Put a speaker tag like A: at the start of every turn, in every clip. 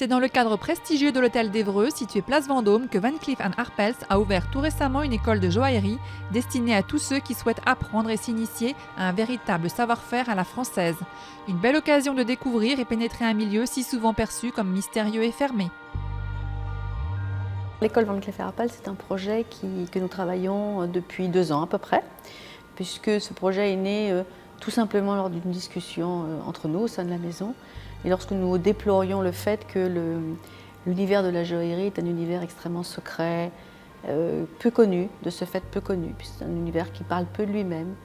A: C'est dans le cadre prestigieux de l'hôtel d'Évreux, situé place Vendôme, que Van Cleef & Arpels a ouvert tout récemment une école de joaillerie destinée à tous ceux qui souhaitent apprendre et s'initier à un véritable savoir-faire à la française. Une belle occasion de découvrir et pénétrer un milieu si souvent perçu comme mystérieux et fermé.
B: L'école Van Cleef & Arpels, c'est un projet que nous travaillons depuis 2 ans à peu près, puisque ce projet est né tout simplement lors d'une discussion entre nous au sein de la maison, et lorsque nous déplorions le fait que l'univers de la joaillerie est un univers extrêmement secret, peu connu, de ce fait peu connu, puisque c'est un univers qui parle peu de lui-même,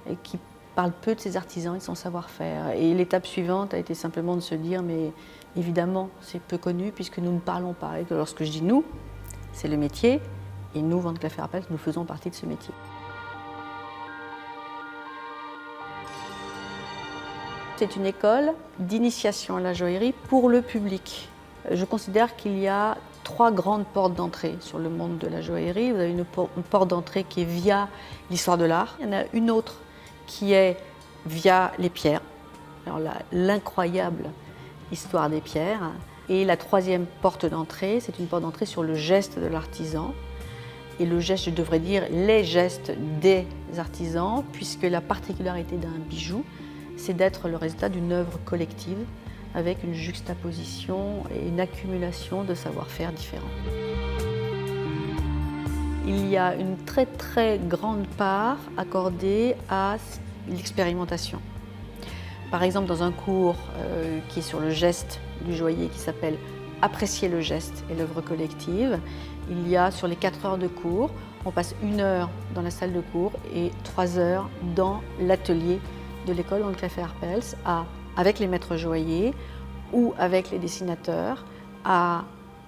B: et qui parle peu de ses artisans et de son savoir-faire. Et l'étape suivante a été simplement de se dire, mais évidemment, c'est peu connu puisque nous ne parlons pas. Et lorsque je dis nous, c'est le métier, et nous, Van Cleef & Arpels, nous faisons partie de ce métier. C'est une école d'initiation à la joaillerie pour le public. Je considère qu'il y a 3 grandes portes d'entrée sur le monde de la joaillerie. Vous avez une porte d'entrée qui est via l'histoire de l'art. Il y en a une autre qui est via les pierres. Alors l'incroyable histoire des pierres. Et la 3e porte d'entrée, c'est une porte d'entrée sur le geste de l'artisan. Et le geste, je devrais dire les gestes des artisans, puisque la particularité d'un bijou, c'est d'être le résultat d'une œuvre collective avec une juxtaposition et une accumulation de savoir-faire différents. Il y a une très très grande part accordée à l'expérimentation. Par exemple, dans un cours qui est sur le geste du joaillier qui s'appelle « Apprécier le geste et l'œuvre collective », il y a sur les 4 heures de cours, on passe 1 heure dans la salle de cours et 3 heures dans l'atelier de l'école Van Cleef & Arpels, avec les maîtres joailliers ou avec les dessinateurs, à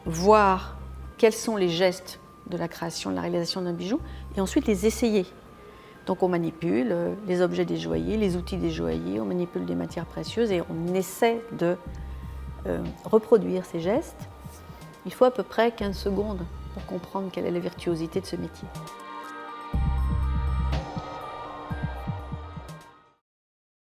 B: voir quels sont les gestes de la création, de la réalisation d'un bijou, et ensuite les essayer. Donc on manipule les objets des joailliers, les outils des joailliers, on manipule des matières précieuses et on essaie de reproduire ces gestes. Il faut à peu près 15 secondes pour comprendre quelle est la virtuosité de ce métier.